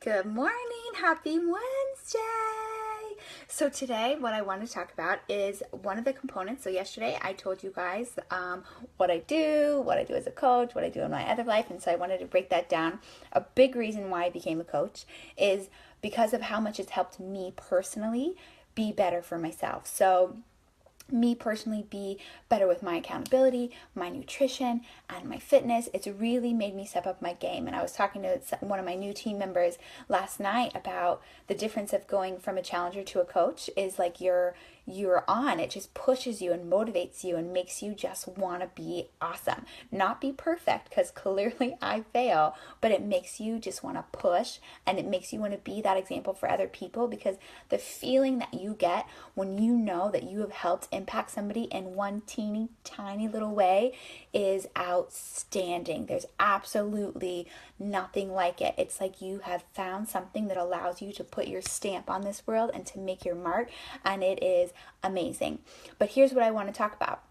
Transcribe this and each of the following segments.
Good morning. Happy Wednesday. So today what I want to talk about is one of the components. So yesterday I told you guys what I do as a coach, what I do in my other life. And so I wanted to break that down. A big reason why I became a coach is because of how much it's helped me personally be better for myself. So me personally be better with my accountability, my nutrition, and my fitness. It's really made me step up my game. And I was talking to one of my new team members last night about the difference of going from a challenger to a coach is like you're on. It just pushes you and motivates you and makes you just want to be awesome. Not be perfect, because clearly I fail, but it makes you just want to push, and it makes you want to be that example for other people, because the feeling that you get when you know that you have helped impact somebody in one teeny tiny little way is outstanding. There's absolutely nothing like it. It's like you have found something that allows you to put your stamp on this world and to make your mark, and it is amazing. But here's what I want to talk about.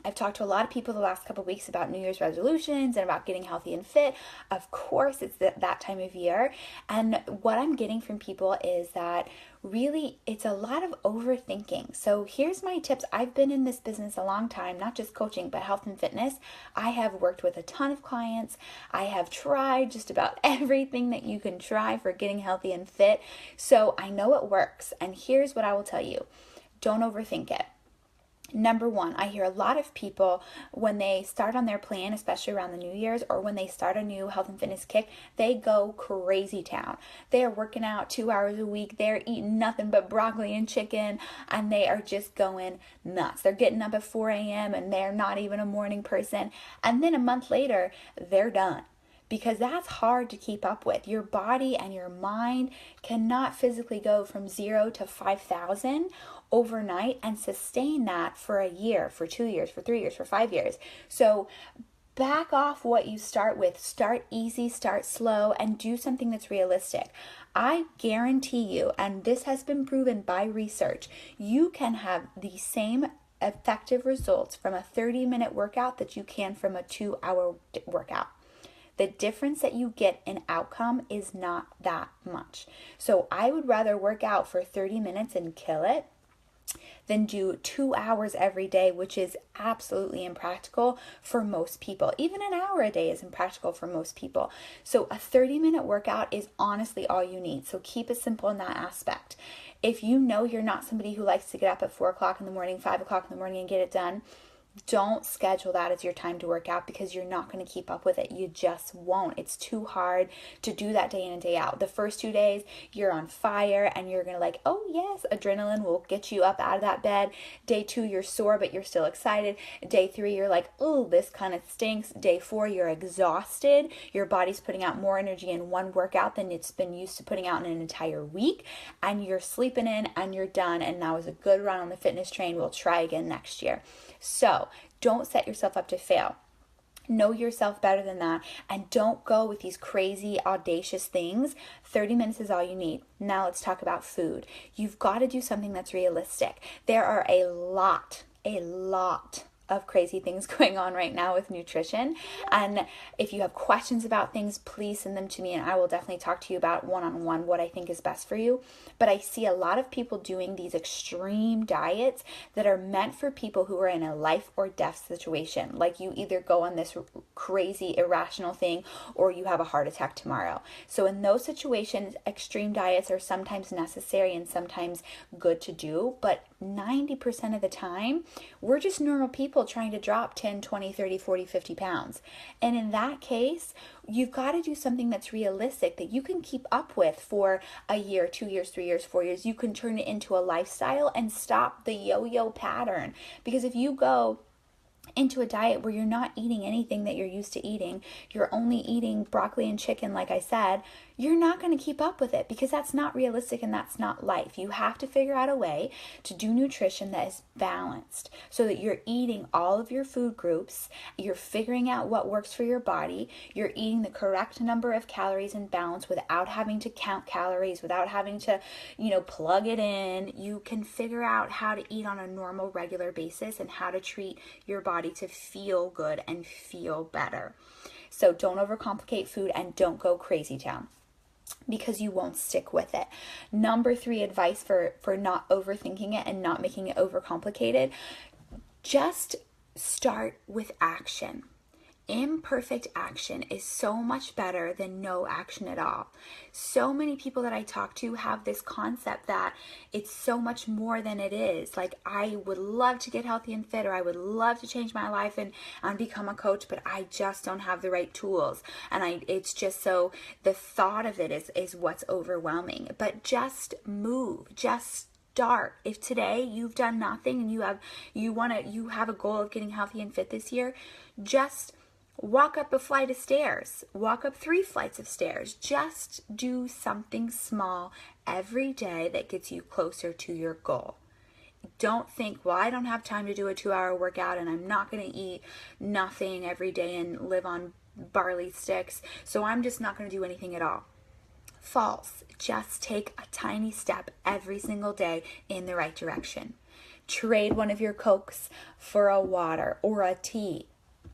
I've talked to a lot of people the last couple of weeks about New Year's resolutions and about getting healthy and fit. Of course, it's that time of year. And what I'm getting from people is that really it's a lot of overthinking. So here's my tips. I've been in this business a long time, not just coaching, but health and fitness. I have worked with a ton of clients. I have tried just about everything that you can try for getting healthy and fit. So I know it works. And here's what I will tell you. Don't overthink it. Number one, I hear a lot of people when they start on their plan, especially around the New Year's, or when they start a new health and fitness kick, they go crazy town. They are working out 2 hours a week. They're eating nothing but broccoli and chicken, and they are just going nuts. They're getting up at 4 a.m. and they're not even a morning person. And then a month later, they're done. Because that's hard to keep up with. Your body and your mind cannot physically go from 0 to 5,000 overnight and sustain that for a year, for 2 years, for 3 years, for 5 years. So back off what you start with. Start easy, start slow, and do something that's realistic. I guarantee you, and this has been proven by research, you can have the same effective results from a 30-minute workout that you can from a 2-hour workout. The difference that you get in outcome is not that much. So I would rather work out for 30 minutes and kill it than do 2 hours every day, which is absolutely impractical for most people. Even an hour a day is impractical for most people. So a 30-minute workout is honestly all you need. So keep it simple in that aspect. If you know you're not somebody who likes to get up at 4 o'clock in the morning, 5 o'clock in the morning and get it done, don't schedule that as your time to work out, because you're not going to keep up with it. You just won't. It's too hard to do that day in and day out. The first 2 days, you're on fire and you're going to like, oh yes, adrenaline will get you up out of that bed. Day 2, you're sore, but you're still excited. Day 3, you're like, oh, this kind of stinks. Day 4, you're exhausted. Your body's putting out more energy in one workout than it's been used to putting out in an entire week. And you're sleeping in and you're done. And that was a good run on the fitness train. We'll try again next year. So don't set yourself up to fail. Know yourself better than that, and don't go with these crazy, audacious things. 30 minutes is all you need. Now let's talk about food. You've got to do something that's realistic. There are a lot of crazy things going on right now with nutrition. And if you have questions about things, please send them to me and I will definitely talk to you about one-on-one what I think is best for you. But I see a lot of people doing these extreme diets that are meant for people who are in a life or death situation. Like you either go on this crazy irrational thing or you have a heart attack tomorrow. So in those situations, extreme diets are sometimes necessary and sometimes good to do, but 90% of the time, we're just normal people trying to drop 10, 20, 30, 40, 50 pounds. And in that case, you've got to do something that's realistic that you can keep up with for a year, 2 years, 3 years, 4 years. You can turn it into a lifestyle and stop the yo-yo pattern. Because if you go into a diet where you're not eating anything that you're used to eating, you're only eating broccoli and chicken, like I said, you're not going to keep up with it, because that's not realistic and that's not life. You have to figure out a way to do nutrition that is balanced so that you're eating all of your food groups, you're figuring out what works for your body, you're eating the correct number of calories in balance without having to count calories, without having to, plug it in. You can figure out how to eat on a normal, regular basis and how to treat your body to feel good and feel better. So don't overcomplicate food and don't go crazy town. because you won't stick with it. Number 3 advice for not overthinking it and not making it overcomplicated, just start with action. Imperfect action is so much better than no action at all. So many people that I talk to have this concept that it's so much more than it is. Like, I would love to get healthy and fit, or I would love to change my life and become a coach, but I just don't have the right tools. And it's just so, the thought of it is what's overwhelming. But just move, just start. If today you've done nothing and you have a goal of getting healthy and fit this year, just walk up a flight of stairs, walk up 3 flights of stairs. Just do something small every day that gets you closer to your goal. Don't think, well, I don't have time to do a 2-hour workout and I'm not going to eat nothing every day and live on barley sticks, so I'm just not going to do anything at all. False. Just take a tiny step every single day in the right direction. Trade one of your Cokes for a water or a tea.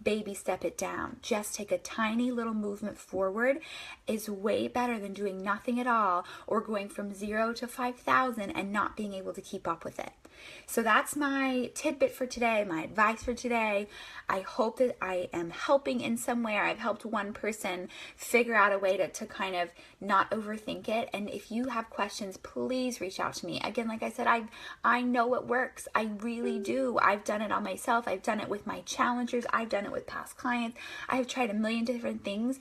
Baby step it down. Just take a tiny little movement forward is way better than doing nothing at all, or going from 0 to 5,000 and not being able to keep up with it. So that's my tidbit for today, my advice for today. I hope that I am helping in some way, or I've helped one person figure out a way to kind of not overthink it. And if you have questions, please reach out to me. Again, like I said, I know it works. I really do. I've done it on myself. I've done it with my challengers. I've done it with past clients. I have tried a million different things.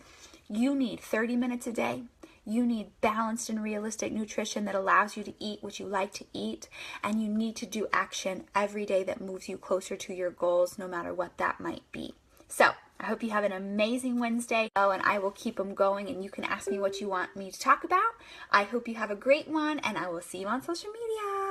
You need 30 minutes a day. You need balanced and realistic nutrition that allows you to eat what you like to eat. And you need to do action every day that moves you closer to your goals, no matter what that might be. So I hope you have an amazing Wednesday. Oh, and I will keep them going, and you can ask me what you want me to talk about. I hope you have a great one, and I will see you on social media.